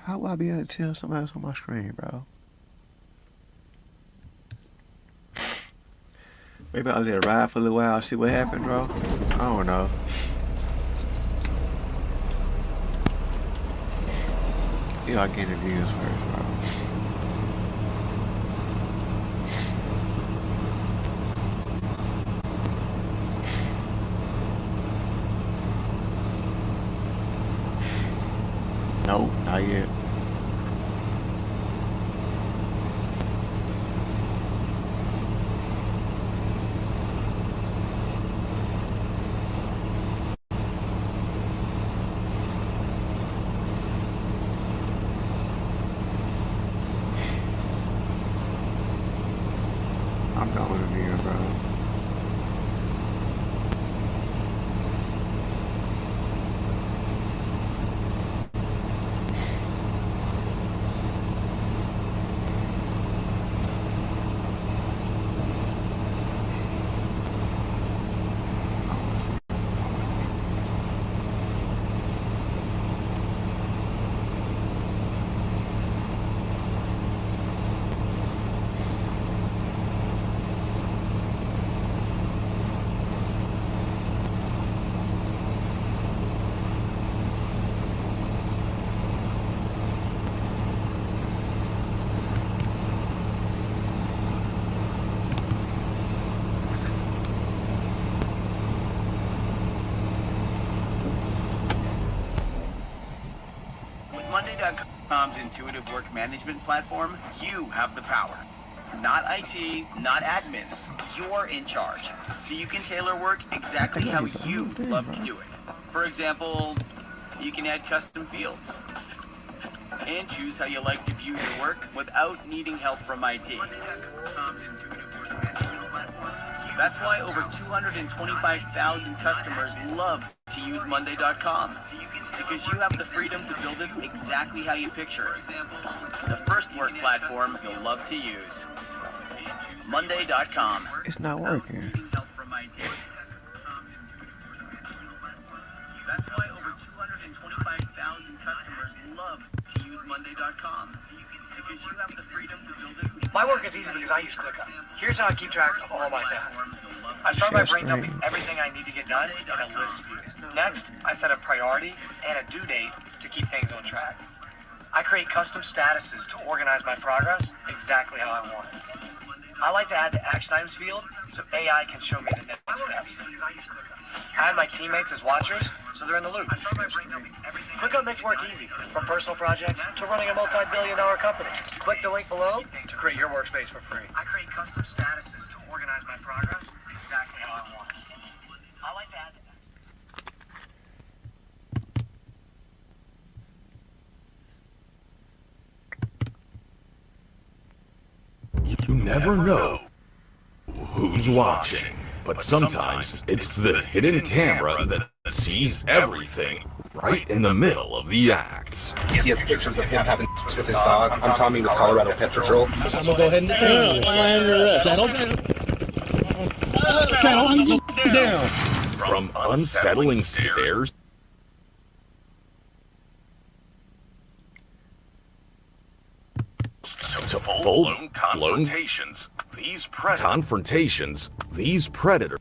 How will I be able to tell somebody else on my screen, bro? Maybe I'll let it ride for a little while, see what happens, bro. I don't know. Yeah, I'll get the views first, bro. Nope, not yet. I'm done with the video, bro. Monday.com's intuitive work management platform, you have the power. Not IT, not admins. You're in charge. So you can tailor work exactly how you love to do it. For example, you can add custom fields and choose how you like to view your work without needing help from IT. Monday.com's intuitive work management platform. That's why over 225,000 customers love to use Monday.com, because you have the freedom to build it exactly how you picture it. The first work platform you'll love to use. Monday.com. It's not working. That's why over 225,000 customers love to use Monday.com, because you have the freedom to build it. My work is easy because I use ClickUp. Here's how I keep track of all my tasks. I start by brain dumping everything I need to get done in a list view. Next, I set a priority and a due date to keep things on track. I create custom statuses to organize my progress exactly how I want it. I like to add the action items field so AI can show me the next steps. I have my teammates as watchers, so they're in the loop. ClickUp makes work easy, from personal projects to running a multi-billion-dollar company. Click the link below to create your workspace for free. I create custom statuses to organize my progress exactly how I want it. I like to add You never know who's watching, but sometimes it's the hidden camera that sees everything right in the middle of the act. He has pictures of him having with his dog. I'm Tommy with Colorado Pet Patrol. I'm gonna go ahead and detain you. Settle down. Settle down. From unsettling stares to full-blown confrontations, these predators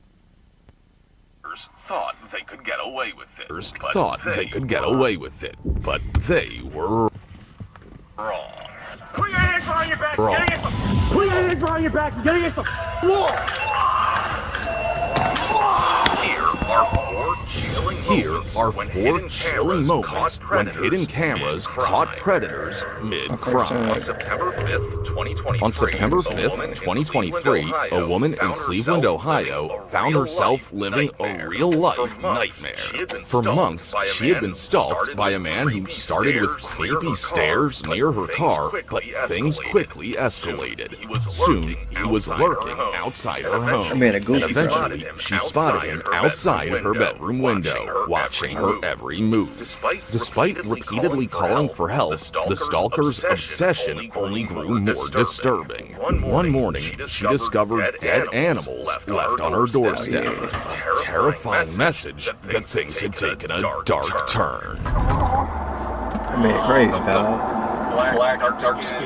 thought they could get away with it. But they were wrong. Put your hands behind your back. Wrong. Put your hands behind your back and get against the wall. Here are four chilling moments when hidden cameras caught predators mid-crime. On September 5th, 2023, On September 5th, 2023, a woman in Cleveland, Ohio, found herself living a real-life nightmare. For months, she had been stalked by a man who started with creepy stares near her car, but things quickly escalated. Soon, he was lurking outside her home. Man, a And goofy. eventually, she spotted him outside her bedroom window, watching her every move. Despite repeatedly calling for help, the stalker's obsession only grew more disturbing. One morning, she discovered dead animals left on her doorstep. Terrifying message that things had taken a dark turn. I mean, crazy, dog. black, dark skin.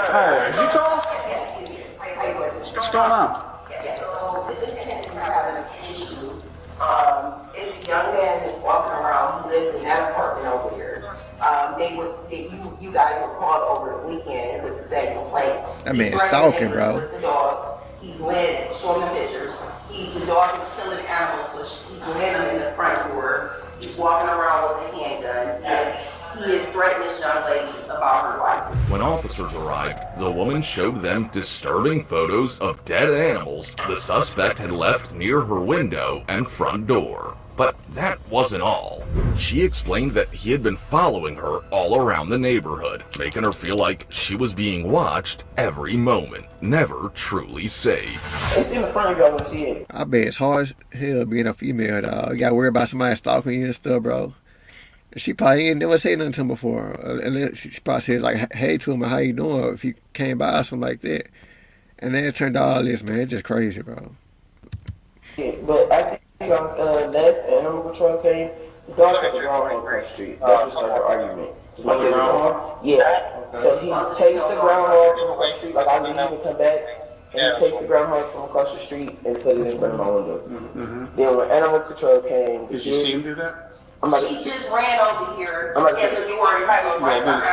Hey, did you call? What's going on? So this tenant is having an issue. It's a young man that's walking around. He lives in that apartment over here. You guys were called over the weekend with the same complaint. That man's stalking, bro. With the dog. He's laying, showing the pictures. The dog is killing animals, so he's laying them in the front door. He's walking around with a handgun. He is threatening this young lady about her life. When officers arrived, the woman showed them disturbing photos of dead animals the suspect had left near her window and front door. But that wasn't all. She explained that he had been following her all around the neighborhood, making her feel like she was being watched every moment, never truly safe. It's in the front if y'all want to see it. I bet it's hard as hell being a female, dog. You gotta worry about somebody stalking you and stuff, bro. She probably ain't never said nothing to him before. Unless she probably said, like, hey to him, or how you doing, if he came by or something like that. And then it turned out all this, man. It's just crazy, bro. Yeah, but I think left animal control came. The dog took the groundhog across the street. That's what started the argument. My kids are yeah. So he takes the groundhog from across the street, like I knew he would come back. And he takes the groundhog from across the street and put it in front of my window. Then when animal control came, Did you see him do that? She just ran over here in the door and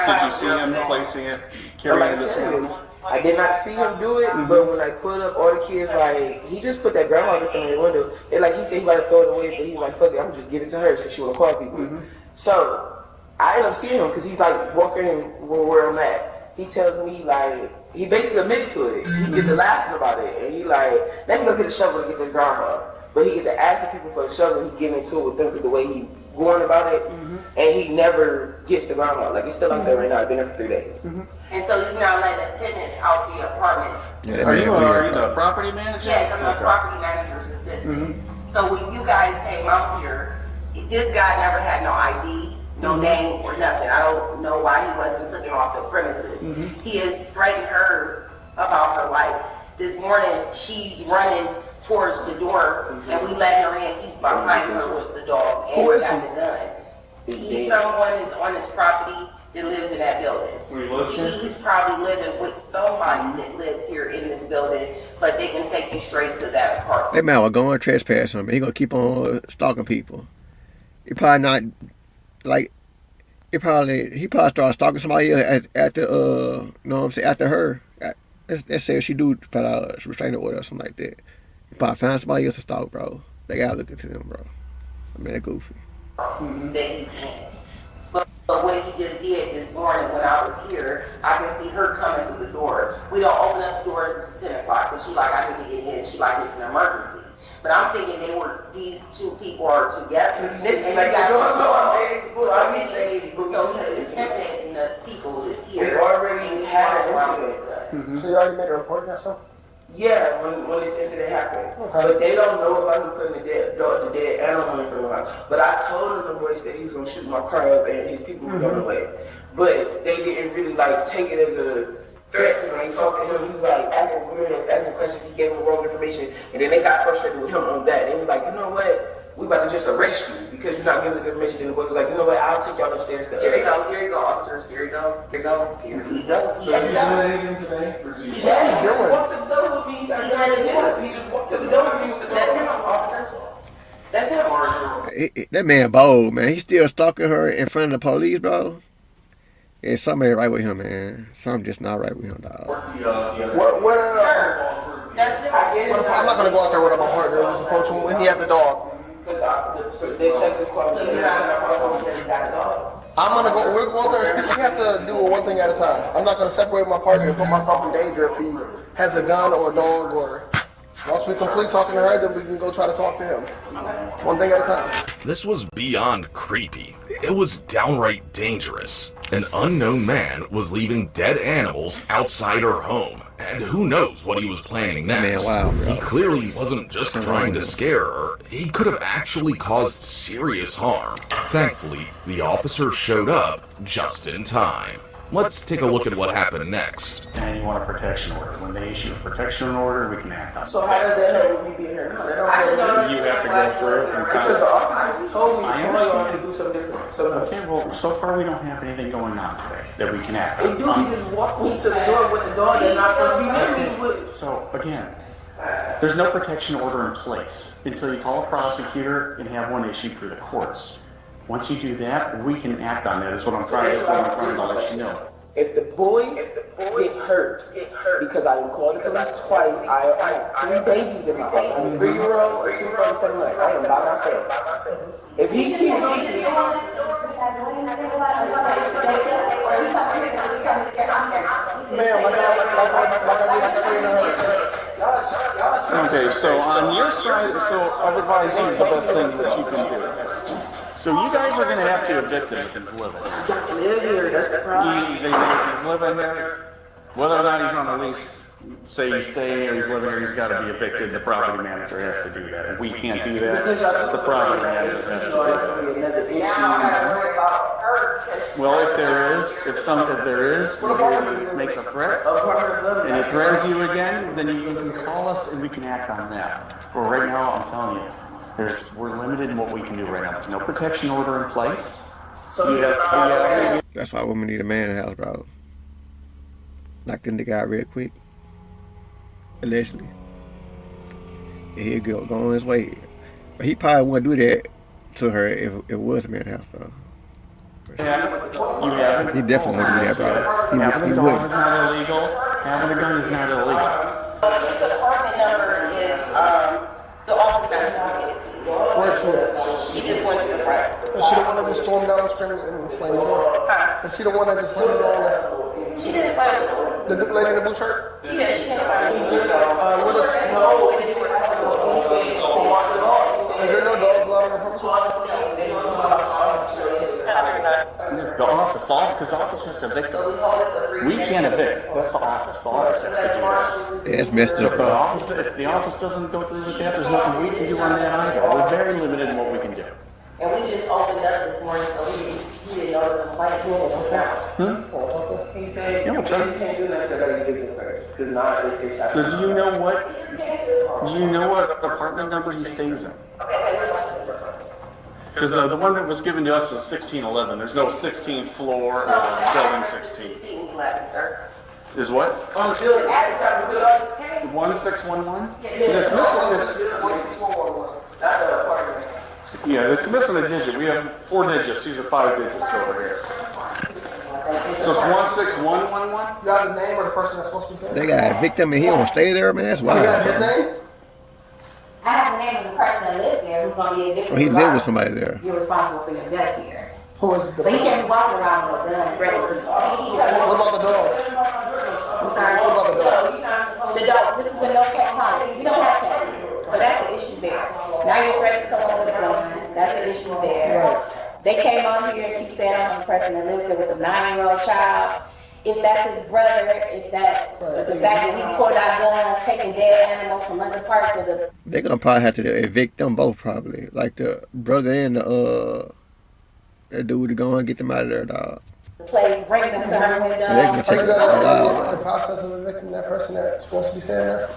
Did you see him placing it, carrying this in? I did not see him do it, but when I pulled up, all the kids, like, he just put that groundhog in front of the window. And like he said he about to throw it away, but he was like, fuck it, I'm just give it to her so she want to call people. So I ended up seeing him because he's like walking where I'm at. He tells me, like, he basically admitted to it. He get to laughing about it, and he like, let me go get a shovel to get this groundhog. But he get to asking people for the shovel, he getting into it with them because the way he going about it, and he never gets the groundhog. Like, it's still out there right now. I've been there for 3 days. And so he's now letting the tenants out the apartment. Yeah, Are you the property manager? Yes, I'm the property manager's assistant. So when you guys came out here, this guy never had no ID, no name or nothing. I don't know why he wasn't taken off the premises. He has threatened her about her life. This morning, she's running towards the door, and we let her in. He's behind her with the dog, and he got the gun. He's someone is on his property that lives in that building. He's probably living with somebody that lives here in this building, but they can take you straight to that apartment. That man was going trespassing on me. He gonna keep on stalking people. He probably not, like, he probably started stalking somebody else at the, you know what I'm saying, after her. Let's say if she do put out a restraining order or something like that. You probably find somebody else to stalk, bro. They gotta look into them, bro. I mean, they're goofy. That he's in. But what he just did this morning when I was here, I can see her coming through the door. We don't open up the door until 10 o'clock, so she like, I need to get in. She like, it's an emergency. But I'm thinking these two people are together. And they got the dog. So I'm thinking, so he's intimidating the people that's here. We already had an incident. So you already made a report or something? Yeah, when this incident happened. But they don't know about him putting the dead animal in front of him. But I told them the boys that he was going to shoot my car up and his people was on the way. But they didn't really like take it as a threat, because when they talked to him, he was like acting weird and asking questions. He gave them wrong information. And then they got frustrated with him on that. They was like, you know what? We about to just arrest you because you're not giving us information. Then the boy was like, you know what? I'll take y'all upstairs. Here you go, officers. Here you go. Here you go. So he's doing anything today? He just walked to the door with me. He just walked to the door with me. That's him, officers. That's him. That man bold, man. He's still stalking her in front of the police, bro. And something ain't right with him, man. Something just not right with him, dog. That's him. I'm not going to go out there with my partner. Just approach him when he has a dog. I'm gonna go. We'll go out there. We have to do it one thing at a time. I'm not gonna separate my partner and put myself in danger if he has a gun or a dog. Or once we complete talking to her, then we can go try to talk to him. One thing at a time. This was beyond creepy. It was downright dangerous. An unknown man was leaving dead animals outside her home, and who knows what he was planning next. Man, wow, bro. He clearly wasn't just trying to scare her. He could have actually caused serious harm. Thankfully, the officer showed up just in time. Let's take a look at what happened next. And you want a protection order. When they issue a protection order, we can act on it. So how does that help with me being here? No, You have to go through and because the officers told me I to understand. do something different. So Okay, well, so far we don't have anything going on today that we can act they on. do. He just walked me to the door with the dog that's not supposed to be with me. So, again, there's no protection order in place until you call a prosecutor and have one issued through the courts. Once you do that, we can act on that. That's what I'm trying to let you know. If the boy get hurt because I called the police twice, I have 3 babies in my house. I have a 3-year-old, a 2-year-old, 7 months. I am by myself. If he keeps doing Okay, so on your side, so I've advised you the best things that you can do. So you guys are going to have to evict him if he's living. live here, that's the problem. If he's living there, whether or not he's on a lease, say he's staying or he's living here, he's got to be evicted. The property manager has to do that. If we can't do that, the property manager has to do that. Well, if there is, if he makes a threat, and it threatens you again, then you can call us and we can act on that. But right now, I'm telling you, we're limited in what we can do right now. There's no protection order in place. That's why women need a man in the house, bro. Knocked in the guy real quick. Allegedly. And he'd go on his way. But he probably wouldn't do that to her if it was a man in the house, though. He definitely wouldn't do that, bro. Having a dog is not illegal. Having a gun is not illegal. This apartment number is, the office manager will get it to you. Where's she at? She just went to the front. Is she the one that just stormed down the street and slammed the door? Huh? Is she the one that just slammed the door? She didn't slam the door. Does it lady in the blue shirt? Yeah, she didn't slam the door. What is there no dogs allowed in the premises? The office, because the office has to evict them. We can't evict. That's the office. The office has to do that. Yeah, it's messed So up, if the office doesn't go through with that, there's nothing we can do on that either. We're very limited in what we can do. And we just opened up this morning, so we didn't know the complaint was out. He said, Yeah, you just can't do nothing until I get it first. Because not if it's So do you know what apartment number he stays in? Because the one that was given to us is 1611. There's no 16th floor or building 16. Is what? on the building at the time the building came. 1611? It's missing. 1611. Not the apartment. Yeah, it's missing a digit. We have 4 digits. These are 5 digits over here. So it's 16111? You got his name or the person that's supposed to be saying? They got a victim and he don't stay there, man. That's You got wild. his name? I have the name of the person that lives there who's gonna be a victim. Well, he lived with somebody there. You're responsible for your death here. Who is the But he can't be walking around with a gun threatening. What about the dog? I'm sorry. What about the dog? The dog, this is a no cat colony. We don't have cats here. So that's the issue there. Now you're threatening someone with a gun. That's the issue there. Right. They came on here and she said I'm the person that lives there with a 9-year-old child. If that's his brother, if that's the fact that he pulled out guns, taking dead animals from other parts of the. They're gonna probably have to evict them both, probably. Like the brother and the dude to go and get them out of there, dog. Place, bringing them to her window. So they can Are take you it guys out. in the process of evicting that person that's supposed to be staying there?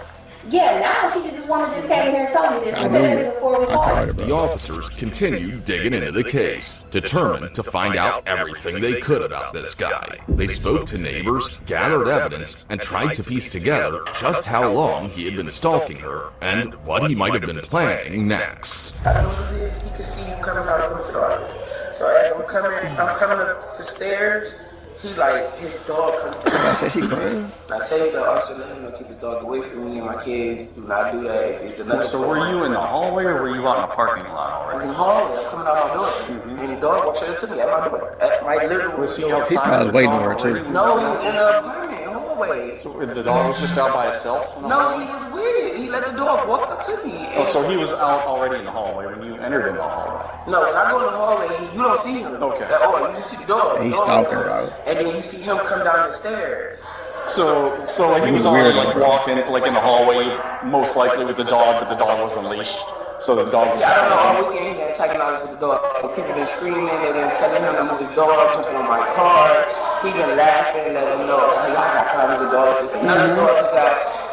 Yeah, now this woman just came here and told me this. I said it before we called. The officers continued digging into the case, determined to find out everything they could about this guy. They spoke to neighbors, gathered evidence, and tried to piece together just how long he had been stalking her and what he might have been planning next. I don't know if he could see you coming out of the office. So as I'm coming up the stairs, he his dog comes. I said she crying. I tell you the officer, let him keep his dog away from me and my kids. Do not do that. If it's another. So were you in the hallway or were you out in the parking lot I was already? in the hallway. I'm coming out my door, and the dog walked straight to me at my door. At my literal. Was he He outside? probably was waiting on her too. No, he was in the apartment hallway. So the dog was just out by itself? No, he was with it. He let the dog walk up to me. Oh, so he was out already in the hallway when you entered in the hallway? No, when I go in the hallway, you don't see him. Okay. At all. You just see the dog. He's The dog stalking, come, bro. And then you see him come down the stairs. So like he was already walking like in the hallway, most likely with the dog, but the dog was unleashed. So the dog was. See, I don't know, all weekend he been antagonized with the dog. People been screaming, they've been telling him to move his dog, jumping on my car. he been laughing, letting them know, hey, I got problems with dogs. It's another dog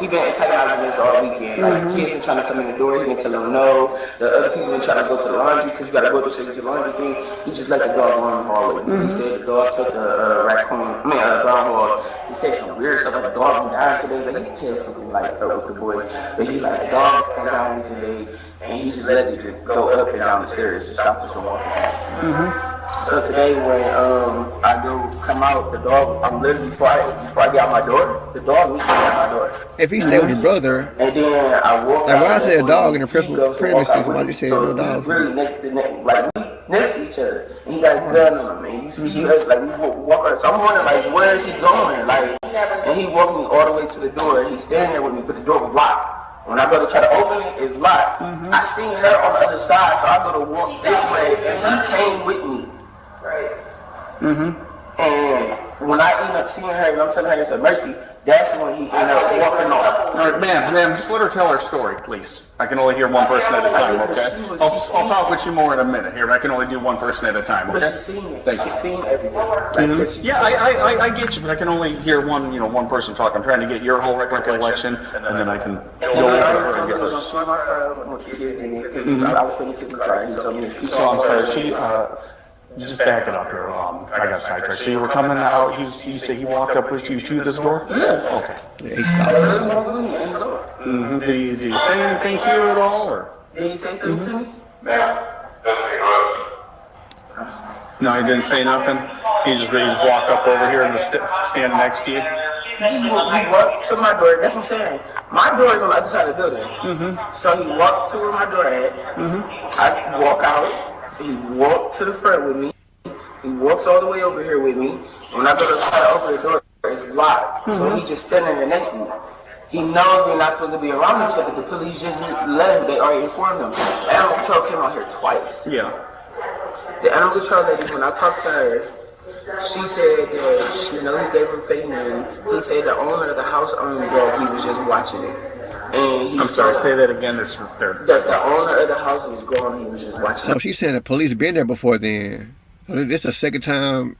he been antagonizing this all weekend. Like, kids been trying to come in the door, he been telling them no. The other people been trying to go to the laundry, because you got to go to the laundry thing. He just let the dog go in the hallway. Because he said the dog took the groundhog. He said some weird stuff, like the dog been dying today. Like, you can tell something like with the boy. But he like, the dog been dying today. And he just let it go up and down the stairs to stop us from walking past. So today when I go come out, the dog, I'm literally before I get out my door, the dog meets me at my door. If he stayed with his brother, and then I walk like out. when I said a dog in the premises, somebody said no dog. Really next to each other, and he got his gun on him, and you see like we walk. So I'm wondering like where is he going? Like, and he walked me all the way to the door, and he's standing there with me, but the door was locked. When I go to try to open it, it's locked. I seen her on the other side, so I go to walk this way, and he came with me. Right. And when I end up seeing her and I'm telling her it's a mercy, that's when he ended up walking off. All right, ma'am, just let her tell her story, please. I can only hear one person at a time, okay? I'll talk with you more in a minute here, but I can only do one person at a time, okay? But she's seen it. Thank you. She's seen everything. Yeah, I get you, but I can only hear one person talk. I'm trying to get your whole recollection, and then I can go over her and get hers. I was putting the kids in the car, and he told me his So I'm sorry, just back it up here. I got sidetracked. So you were coming out. He said he walked up with you to this door. Yeah. Okay. Yeah, he stopped. Did you say anything to you at all, or? Did he say something to me? No, he didn't say nothing. He just walked up over here and was standing next to you. He walked to my door. That's what I'm saying. My door is on the other side of the building. So he walked to where my door at. I walk out. He walked to the front with me. He walks all the way over here with me. When I go to try to open the door, it's locked. So he just standing there next to me. He knows we're not supposed to be around each other. The police just left. They already informed him. Animal control came out here twice. Yeah. The animal control lady, when I talked to her, she said that he gave her fake name. He said the owner of the house owned the dog. He was just watching it. And I'm sorry, say that again. The owner of the house was gone. He was just watching. So she's saying the police been there before then. So this is the second time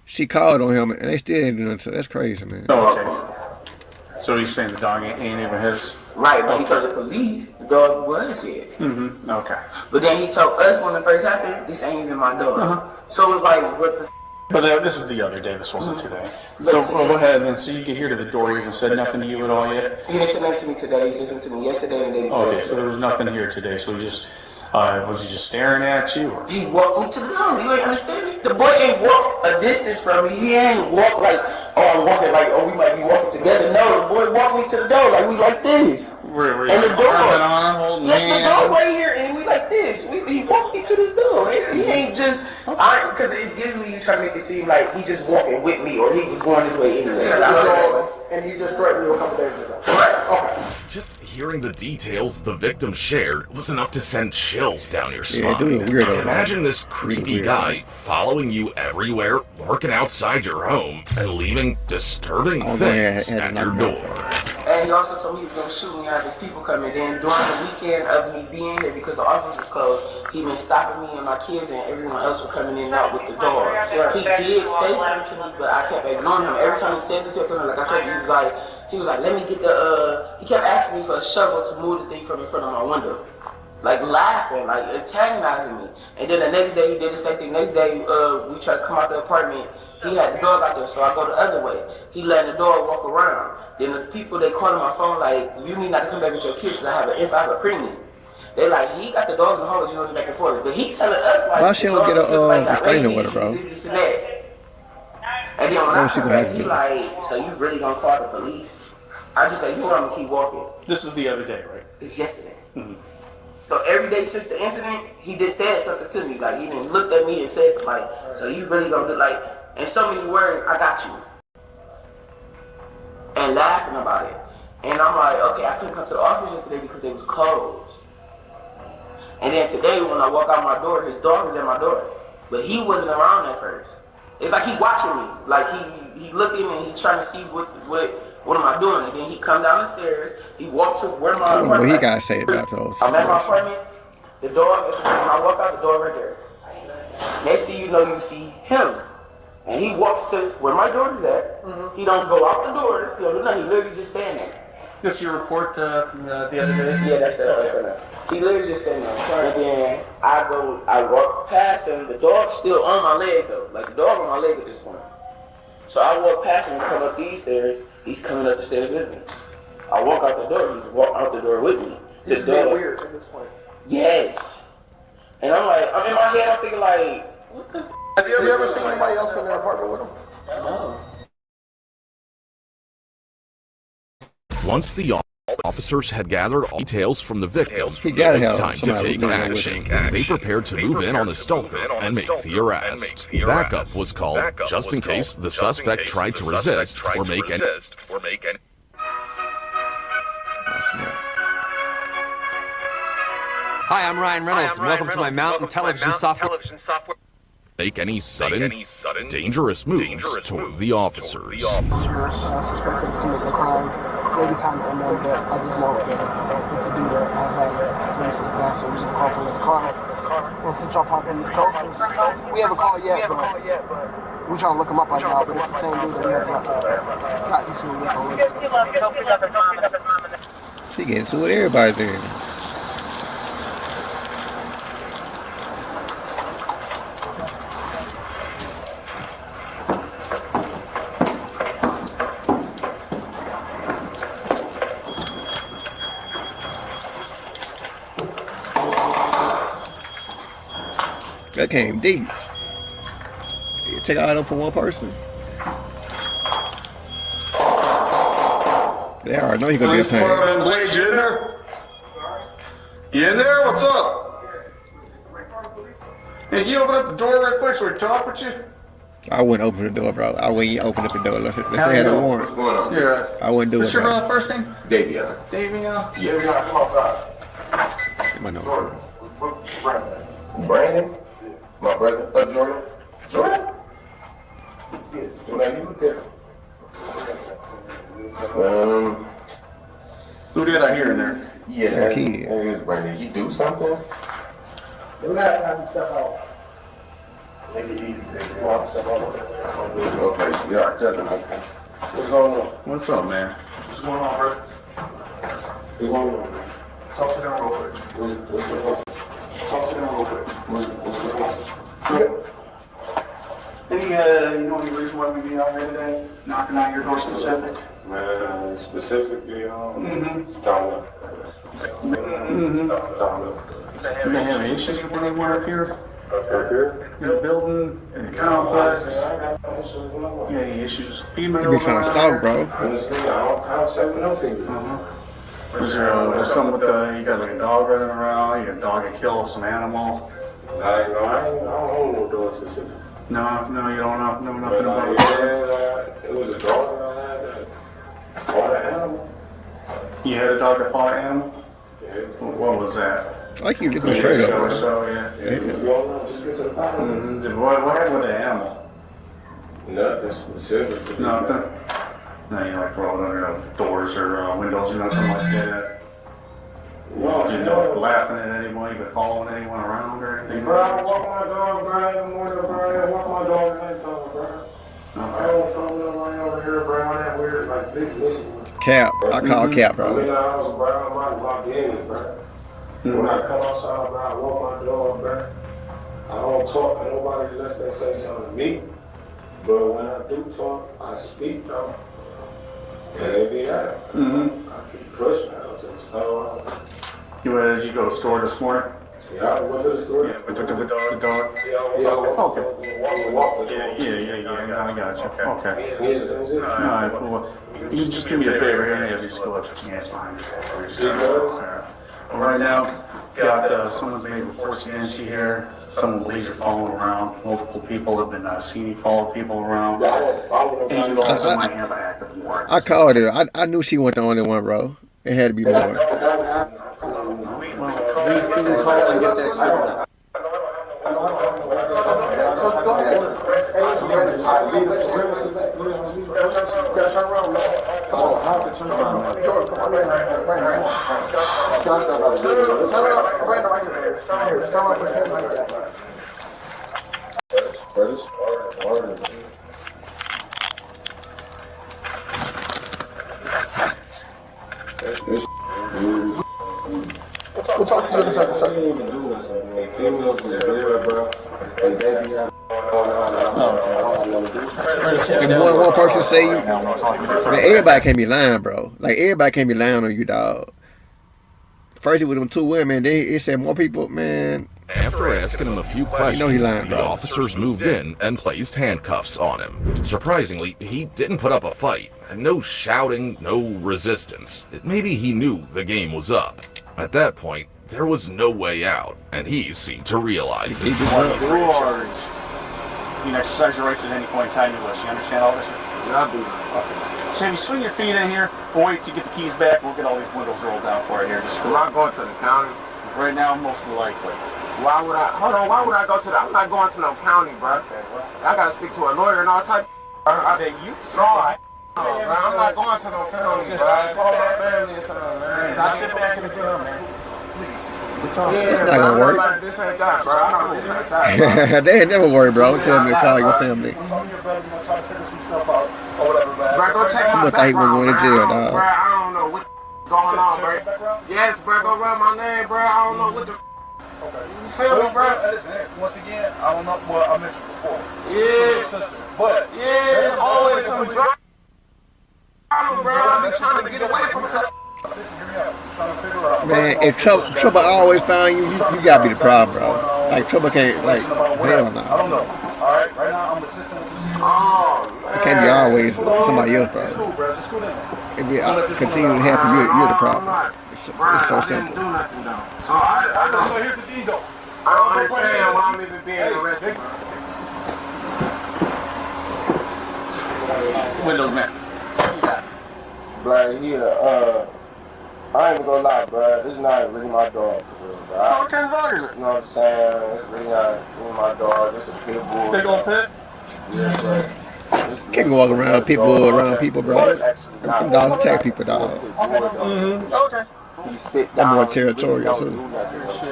she called on him, and they still ain't doing nothing. So that's crazy, man. Oh, okay. So he's saying the dog ain't even his? Right, but he told the police the dog was his. Okay. But then he told us when it first happened, this ain't even my dog. So it was like, what the But this is the other day. This wasn't today. So go ahead then. So you get here to the door. He hasn't said nothing to you at all yet? He didn't say nothing to me today. He said something to me yesterday and the day before. Okay, so there was nothing here today. So he just was he just staring at you? Or? He walked me to the door. You ain't understanding? The boy ain't walked a distance from me. He ain't walked like, I'm walking like, we might be walking together. No, the boy walked me to the door like we like this. We're and the door, holding the door right here, and we like this. He walked me to this door. He ain't just, because it's giving me, trying to make it seem like he just walking with me or he was going this way anyway. And he just threatened you a couple days ago. Right. Okay. Just hearing the details the victim shared was enough to send chills down your spine. dude, weirdo. Imagine this creepy guy following you everywhere, lurking outside your home, and leaving disturbing things at your door. And he also told me he was going to shoot me. I had his people coming in during the weekend of me being here because the office was closed. He been stopping me and my kids and everyone else were coming in and out with the dog. He did say something to me, but I kept ignoring him. Every time he says it to me, like I told you, he was like, let me get he kept asking me for a shovel to move the thing from in front of my window. Like laughing, like antagonizing me. And then the next day he did the same thing. Next day we tried to come out the apartment. He had the dog out there, so I go the other way. He let the dog walk around. Then the people, they called on my phone like, you need not to come back with your kids because I have a pregnant. They like, he got the dogs in the hole, you know, back and forth. But he telling us like, why she don't get a restraining order, bro? This and that. And then when I come back, he like, so you really gonna call the police? I just like, you want to keep walking. This is the other day, right? It's yesterday. So every day since the incident, he did say something to me. Like, he didn't look at me and said something like, so you really gonna do like, in so many words, I got you. And laughing about it. And I'm like, okay, I couldn't come to the office yesterday because they was closed. And then today when I walk out my door, his dog is at my door. But he wasn't around at first. It's like he watching me. Like he looking and he trying to see what am I doing. And then he come down the stairs, he walked to where my apartment. What he gotta say about those? I'm at my apartment, the dog, when I walk out, the dog right there. Next thing you know, you see him. And he walks to where my daughter's at. He don't go out the door. He don't do nothing. He literally just stand there. This your report from the other day? Yeah, that's that. He literally just stand there. And then I walk past him. The dog's still on my leg though. Like the dog on my leg at this point. So I walk past him and come up these stairs. He's coming up the stairs with me. I walk out the door. He's walking out the door with me. He's being weird at this point. Yes. And I'm like, I'm in my head. I'm thinking like, what the? Have you ever seen anybody else in the apartment with him? No. Once the officers had gathered all details from the victim, it was time to take action. They prepared to move in on the stalker and make the arrest. Backup was called just in case the suspect tried to resist or make any... Hi, I'm Ryan Reynolds, and welcome to my mountain television software. Make any sudden, dangerous moves toward the officers. Suspected of committing a crime. Lady signed the unknown, but I just know that it's the dude that I've had experience in the past, so we just call for the car. And since y'all probably closest, we haven't called yet, but we're trying to look him up right now, but it's the same dude that we have got into it with. She getting to it, everybody there. That came deep. You take an item for one person. They already know you're gonna be a pain. Blade, you in there? You in there? What's up? Hey, can you open up the door right quick so we can talk with you? I wouldn't open the door, bro. I wouldn't open up the door. Let's say I had a warrant. What's going on? Yeah. I wouldn't do What's it. your Bro. first name? Davion. Davion? Yeah. Come outside. My nose. Brandon? My brother? Jordan? Jordan? Yes. When I use it. Who did I hear in there? Yeah, there is Brandon. Did he do something? We gotta have him step out. Make it easy, baby. Okay, yeah, definitely. What's going on? What's up, man? What's going on, bro? What's going on, man? Talk to them real quick. What's going on? Talk to them real quick. What's going on? Any reason why we be out here today? Knocking out your door specific? Man, specifically, Don't they have issues with anyone up here? Up here? In the building, in the complex? Yeah, any issues with females? You be trying to stalk, bro. Honestly, I don't say no female. Was there something with you got like a dog running around, you got a dog that killed some animal? I don't own no dog specific. No, you don't know nothing about it. Yeah, it was a dog that I had that fought an animal. You had a dog that fought an animal? Yeah. What was that? Like you looking straight up, bro. So, yeah. Just get to the bottom. What happened with the animal? Nothing specific. Nothing? No, you like throw it under doors or windows or nothing like that? No, Didn't know laughing at anyone, you been following anyone around or anything? Bro, I walk my dog, bro, in the morning, bro. I walk my dog at nighttime, bro. I don't follow nobody over here, bro. I'm that weird, like, listen. Cap. I call Cap, bro. I'm in the house, bro. I'm locked in, bro. When I come outside, bro, I walk my dog, bro. I don't talk to nobody unless they say something to me. But when I do talk, I speak, though. And they be at it. I keep pushing out to the store. Did you go to the store this morning? Yeah, I went to the store. Yeah, went to the dog? Yeah, Okay. Yeah, I got you. Okay. Alright, well, you just do me a favor here and just go up. Yeah, it's fine. Well, right now, got someone's made reports against you here. Some police are following around. Multiple people have been seen you follow people around. And you also might have an active warrant. I called her. I knew she wasn't the only one, bro. It had to be more. We can call and get that cleared. Brother, We'll talk to you in a second, sir. Females be weird, bro. And they be out going on. And one person say you, man, everybody can't be lying, bro. Like everybody can't be lying on you, dog. First it was them 2 women, it said more people, man. After asking him a few questions, the officers moved in and placed handcuffs on him. Surprisingly, he didn't put up a fight. No shouting, no resistance. Maybe he knew the game was up. At that point, there was no way out, and he seemed to realize it. You can exercise your rights at any point in time you wish. You understand all this? Yeah, I do. Okay. So if you swing your feet in here, we'll wait to get the keys back. We'll get all these windows rolled down for you here. Just am I going to the county? Right now, most likely. Why would I? Hold on. Why would I go to the? I'm not going to no county, bro. I gotta speak to a lawyer and all type. You saw it. Bro, I'm not going to no county. Just saw my family and something, man. I sit back in the car, man. It's not gonna work. This ain't that, bro. I know this ain't that. They ain't never worry, bro. Tell me to call your family. Bro, go check my background, going to jail, dog. Bro, I don't know what's going on, bro. Yes, bro, go run my name, bro. I don't know what the you feel me, bro? Listen, once again, I don't know what I mentioned before. Yeah. Sister, but yeah, it's always some drama, bro. I be trying to get away from this. Listen, hear me out. I'm trying to figure out. Man, if trouble always find you gotta be the problem, bro. Like trouble can't, like, hell no. I don't know. All right, right now I'm assisting with the situation. Oh, it can't be always somebody else, bro. It's cool, bro. Just cool down. If it continue to happen, you're the problem. It's so simple. I didn't do nothing though. So So here's the thing, though. I don't understand why I'm even being arrested. Windows, man. Bro, I ain't even gonna lie, bro. This is not really my dog for real, bro. What kind of dog is it? You know what I'm saying? It's really not really my dog. It's a pit bull. Big old pit? Yeah, but Can't walk around people, bro. Them dogs attack people, dog. Okay. You sit They're down. more territorial, too.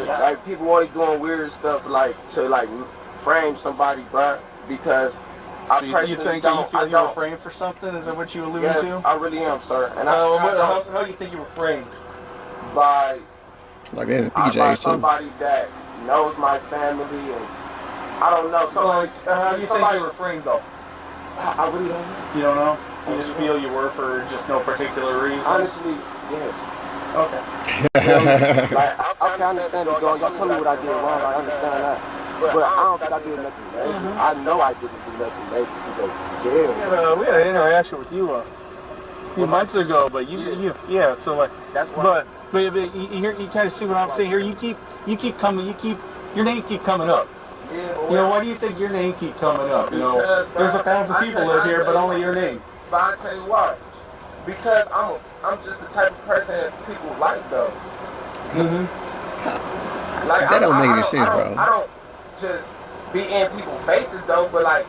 Like, people only doing weird stuff, like, to, like, frame somebody, bro, because I personally don't. You feel you were framed for something? Is that what you alluded to? I really am, sir. And how do you think you were framed? By like in the by PJs, too. somebody that knows my family, and I don't know. So how do you think you were framed, though? I really don't know. You don't know? You just feel you were for just no particular reason? Honestly, yes. Okay. Like, I can understand it, dog. Y'all tell me what I did wrong. I understand that. But I don't think I did nothing major. I know I didn't do nothing major to go to jail. We had an interaction with you a few months ago, but yeah. So like, that's why. But you kind of see what I'm saying here. You keep coming. Your name keep coming up. Yeah, you know, why do you think your name keep coming up? You know, there's 1,000 people live here, but only your name. But I tell you why. Because I'm just the type of person that people like, though. Like, that don't make any sense, bro. I don't just be in people's faces, though, but like,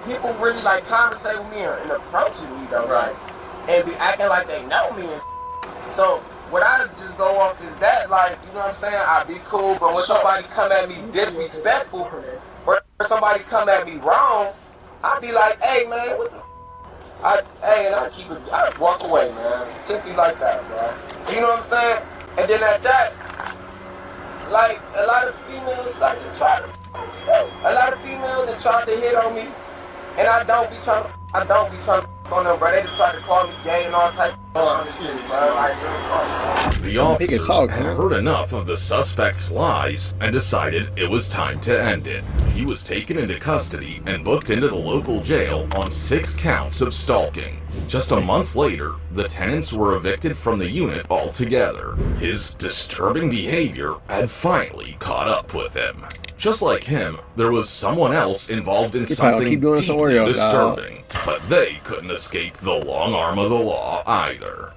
people really like conversate with me and approaching me, though, right? And be acting like they know me. And so what I just go off is that, like, you know what I'm saying? I be cool, but when somebody come at me disrespectful or somebody come at me wrong, I be like, hey, man, what the and I walk away, man. Simply like that, bro. You know what I'm saying? And then at that, like, a lot of females like to try to a lot of females that try to hit on me, and I don't be trying to on them, bro. They just try to call me gay and all type of shit, bro. The officers had heard enough of the suspect's lies and decided it was time to end it. He was taken into custody and booked into the local jail on 6 counts of stalking. Just a month later, the tenants were evicted from the unit altogether. His disturbing behavior had finally caught up with him. Just like him, there was someone else involved in something deeply disturbing, but they couldn't escape the long arm of the law either.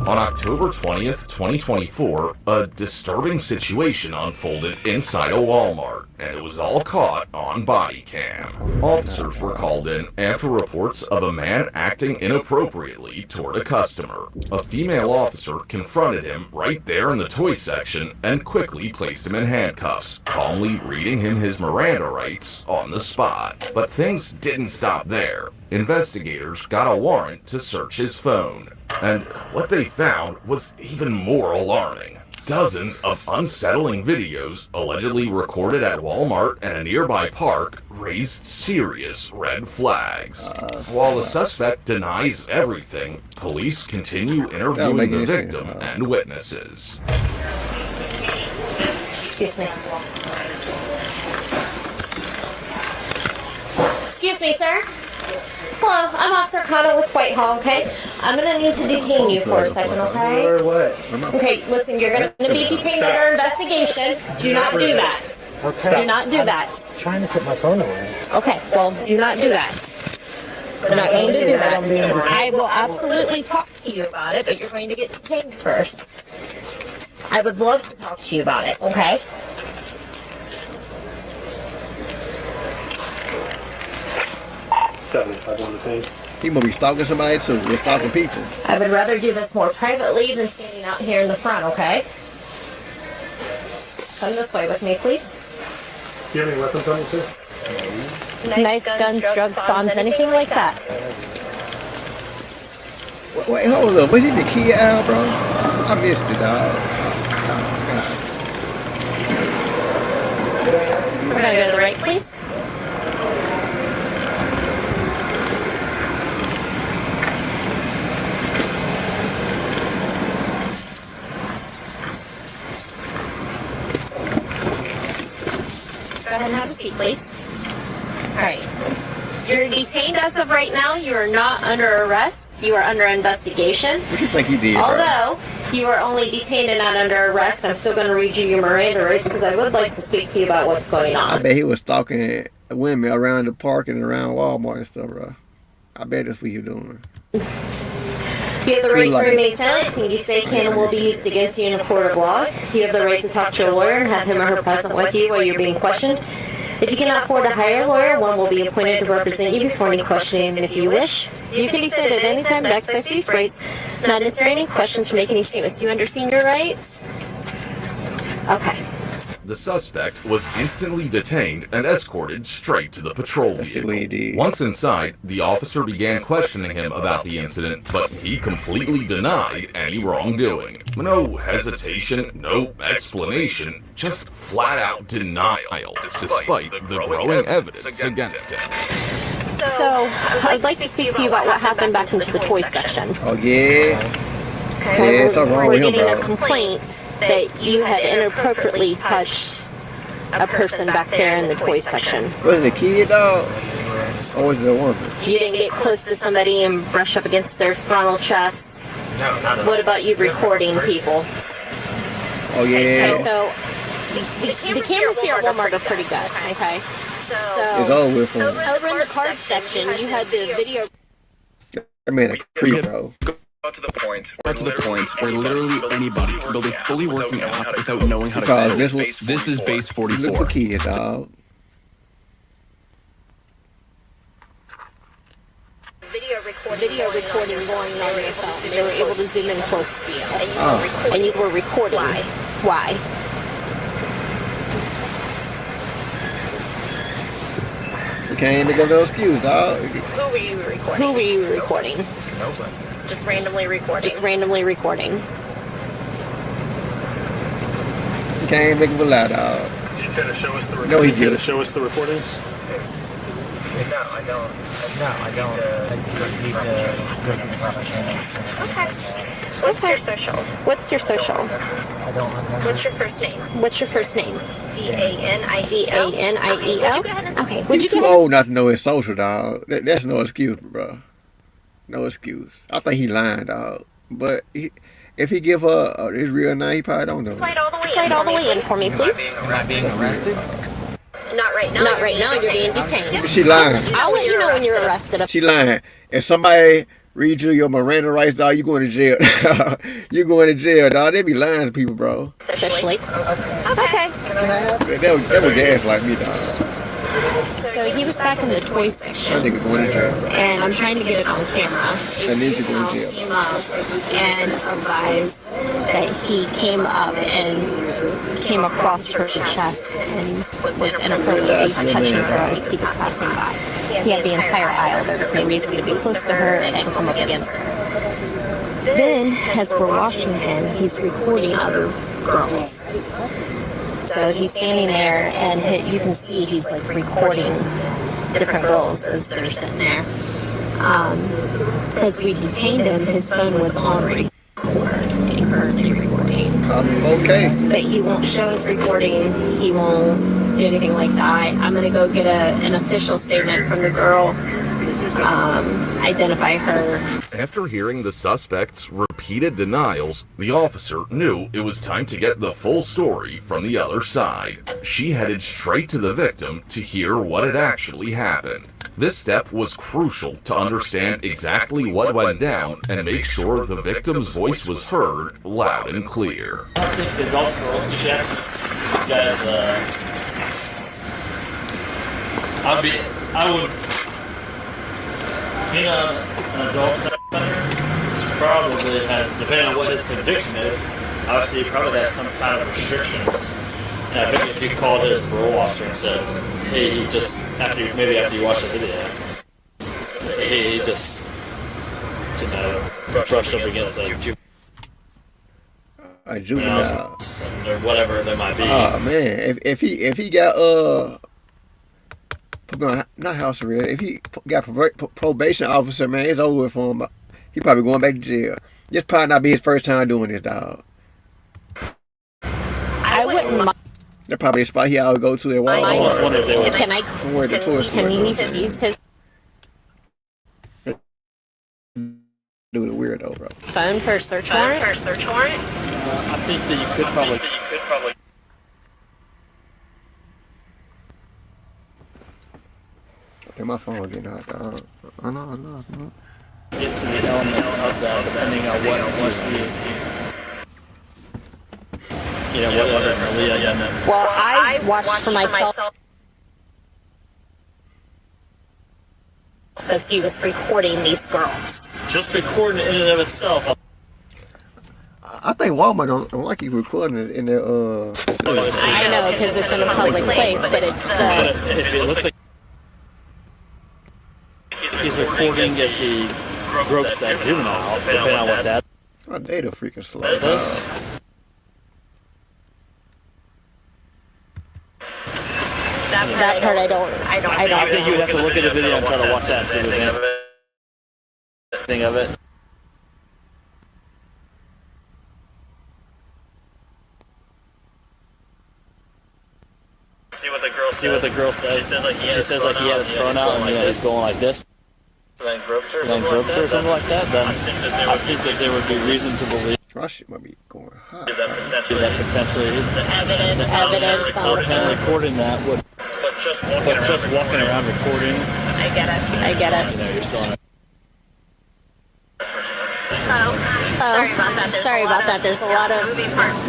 On October 20th, 2024, a disturbing situation unfolded inside a Walmart, and it was all caught on body cam. Officers were called in after reports of a man acting inappropriately toward a customer. A female officer confronted him right there in the toy section and quickly placed him in handcuffs, calmly reading him his Miranda rights on the spot. But things didn't stop there. Investigators got a warrant to search his phone. And what they found was even more alarming. dozens of unsettling videos allegedly recorded at Walmart and a nearby park raised serious red flags. While the suspect denies everything, police continue interviewing the victim and witnesses. Excuse me. Excuse me, sir. Hello, I'm Officer Cotto with Whitehall, okay? I'm gonna need to detain you for a second, okay? Or what? Okay, listen, you're gonna be detained under investigation. Do not do that. Okay. Do not do that. I'm trying to put my phone away. Okay, well, do not do that. I'm not going to do that. I will absolutely talk to you about it, but you're going to get detained first. I would love to talk to you about it, okay? He must be stalking somebody too. We're stalking people. I would rather do this more privately than standing out here in the front, okay? Come this way with me, please. Do you have any weapons on you, sir? Nice guns, drugs, bombs, anything like that. Wait, hold up. Was he the kid out, bro? I missed it, dog. We're gonna go to the right, please. Go ahead and have a seat, please. Alright. You're detained as of right now. You are not under arrest. You are under investigation. What you think he did, bro? Although you are only detained and not under arrest, I'm still going to read you your Miranda rights because I would like to speak to you about what's going I on. bet he was stalking women around the park and around Walmart and stuff, bro. I bet that's what he was doing. You have the right to remain silent. Anything you say can and will be used against you in a court of law. You have the right to talk to a lawyer and have him or her present with you while you're being questioned. If you cannot afford to hire a lawyer, one will be appointed to represent you before any questioning, and if you wish, you can decide at any time to access these rights, not answer any questions or make any statements. Do you understand your rights? Okay. The suspect was instantly detained and escorted straight to the patrol vehicle. Once inside, the officer began questioning him about the incident, but he completely denied any wrongdoing. No hesitation, no explanation, just flat-out denial, despite the growing evidence against him. So, I'd like to speak to you about what happened back into the toy section. Oh, yeah? Okay, Yeah, something wrong we're with him, getting a bro. complaint that you had inappropriately touched a person back there in the toy section. Was it a kid, dog? Or was it a woman? You didn't get close to somebody and brush up against their frontal chest. What about you recording people? Oh, yeah. Okay, so the cameras here at Walmart are pretty good, okay? So, It's over with for him. over in the card section, you had the video. That man a creep, bro. To the point where literally anybody can build a fully working app without knowing how to code. This is base 44. Look for kids, dog. Video recording going on your phone. They were able to zoom in close to you. And you were recording. Why? You can't even get those excuse, dog. Who were you recording? Who were you recording? Nobody. Just randomly recording. Just randomly recording. You can't make him a lie, dog. You trying to show us the No, he you trying to didn't. show us the recordings? No, I don't. I need to go through the proper channels. What's your social? I don't. What's your first name? What's your first name? V-A-N-I-E-O. Okay. Would He's you too go old not to know his social, dog. That's no excuse, bro. No excuse. I think he lying, dog. But if he give her his real name, he probably don't know. slide all the way in for me, please? Am I being arrested? Not right now. Not right now. You're being detained. She lying. I'll let you know when you're arrested. She lying. If somebody read you your Miranda rights, dog, you going to jail. You going to jail, dog. They be lying to people, bro. Officially. Okay. That was gas like me, dog. So he was back in the toy section. That nigga going to jail, bro. And I'm trying to get it on camera. That nigga going to jail. Came up and advised that he came up and came across her chest and was inappropriately touching her as he was passing by. He had the entire aisle. There was no reason to be close to her and come up against her. Then, as we're watching him, he's recording other girls. So he's standing there, and you can see he's like recording different girls as they're sitting there. As we detained him, his phone was on record and currently recording. Okay. But he won't show us recording. He won't do anything like that. I'm going to go get an official statement from the girl, identify her. After hearing the suspect's repeated denials, the officer knew it was time to get the full story from the other side. She headed straight to the victim to hear what had actually happened. This step was crucial to understand exactly what went down and make sure the victim's voice was heard loud and clear. I think the golf girl, I would, being an adult sex offender, probably has, depending on what his conviction is, obviously he probably has some kind of restrictions. And I bet if you called his parole officer and said, hey, he just, after you watch the video, say, hey, he just, brushed up against a juvenile or whatever there might be. Oh man, if he got not house arrest, if he got probation officer, man, it's over for him. He probably going back to jail. This probably not be his first time doing this, dog. I wouldn't mind. That's probably a spot he ought to go to at Walmart. Can we seize his do the weirdo, bro. phone for a search warrant? I think that you could probably. Okay, my phone getting hot, dog. I know. Get to the elements of that, depending on what whatever Malia done. Well, I watched for myself because he was recording these girls. Just recording it in and of itself. I think Walmart don't like you recording it in their facility. I know, because it's in a public place, but it's if it looks like he's recording as he gropes that juvenile, depending on what that. My data freaking slow. That part I don't. I think you would have to look at the video and try to watch that and see if there's anything of it. See what the girl says. She says like he had his phone out and he's going like this. Then gropes her or something like that. Then I think that there would be reason to believe. My shit might be going hot. That potentially the evidence of him recording that would. But just walking around recording. I get it. You know, you're still in it. Sorry about that. There's a lot of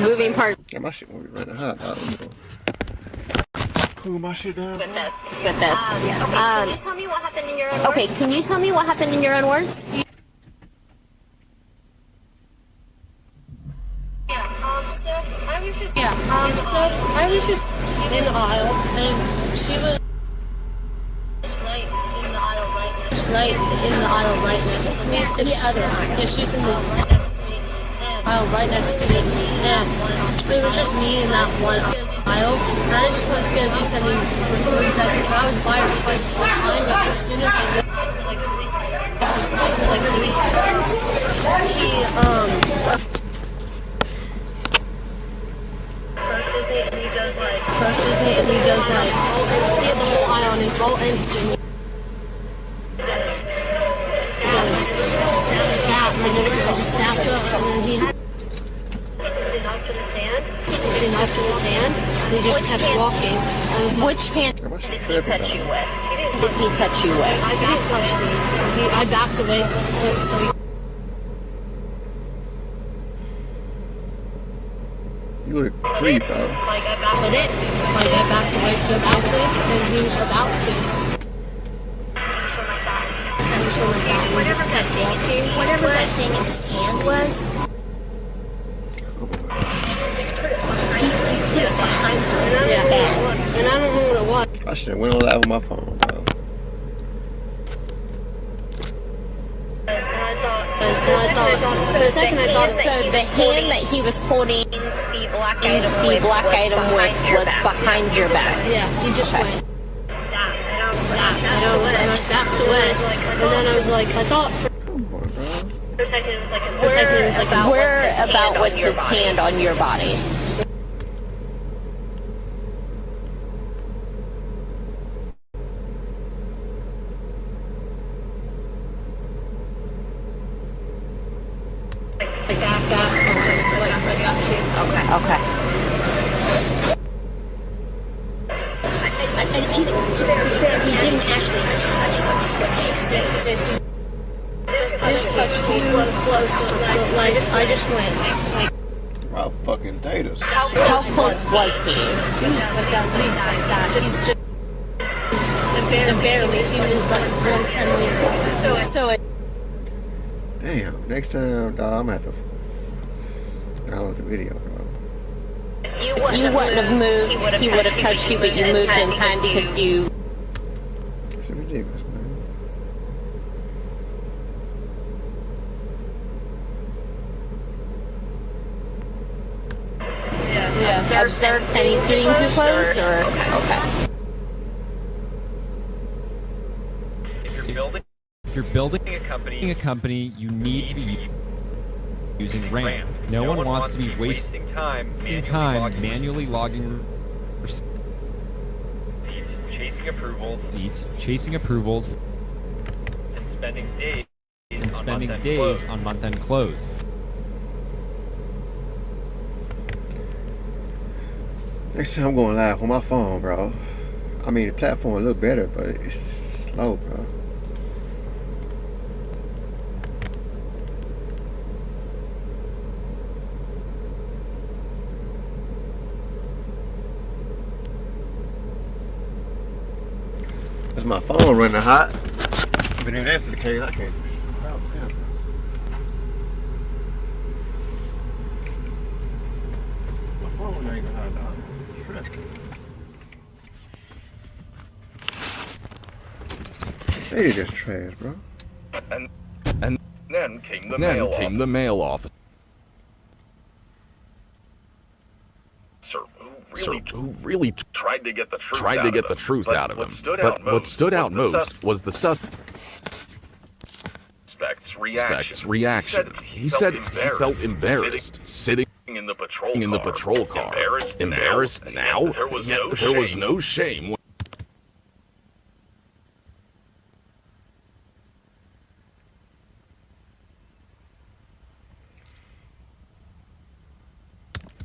moving parts. Yeah, my shit will be running hot. Cool my shit down. With this. Can you tell me what happened in your own words? Okay, can you tell me what happened in your own words? I was just in the aisle, and she was right in the aisle right next to me. The other aisle. Yeah, she was in the aisle right next to me, and it was just me in that one aisle. And I just went to go do something for 3 seconds. I was by her just like the whole time, but as soon as I got for like 3 seconds, he crushes me and he goes like, he had the whole aisle on his all empty. He goes, snap, and then I just snapped up, and then he had something else in his hand, and he just kept walking. Which hand did he touch you with? He didn't touch me. I backed away, so he. You a creep, bro. I backed away too quickly, and he was about to. Whatever that thing in his hand was. He put it behind her. Yeah. And I don't know what it was. I should have went on live on my phone, bro. And I thought, for a second I thought. So the hand that he was holding The black item with was behind your back. Yeah, he just went. And I backed away. And then I was like, I thought for a second it was like Where about was his hand on your body? Okay. He didn't actually touch me close, like I just went. Wow, fucking taters. How close was he? He was like at least like that. He's just barely. He moved like 1 centimeter. So Damn, next time, dog, I'm gonna have to download the video, bro. you wouldn't have moved. He would have touched you, but you moved in time because you. It's ridiculous, man. Yeah. Observed any getting too close, or okay. If you're building a company, you need to be using RAM. No one wants to be wasting time manually logging receipts, chasing approvals, and spending days on month-end close. Next time I'm going live on my phone, bro. I mean, the platform a little better, but it's slow, bro. That's my phone running hot. But if that's the case, I can't. Oh, damn. My phone ain't hot, dog. They just trash, bro. And then came the mail officer. Who really tried to get the truth out of him. But what stood out most was the suspect's reaction. He said he felt embarrassed sitting in the patrol car. Embarrassed now? Yet there was no shame.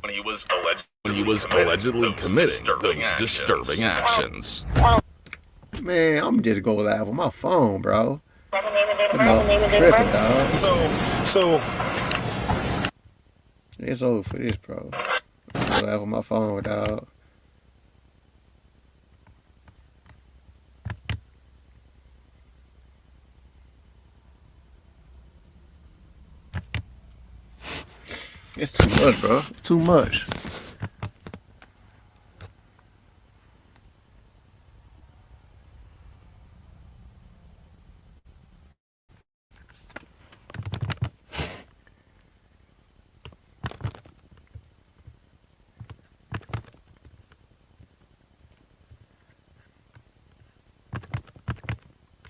When he was allegedly committing those disturbing actions. Man, I'm just go live on my phone, bro. I'm tripping, dog. So it's over for this, bro. Go live on my phone, dog. It's too much, bro. Too much.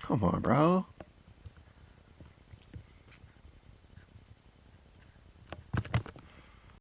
Come on, bro.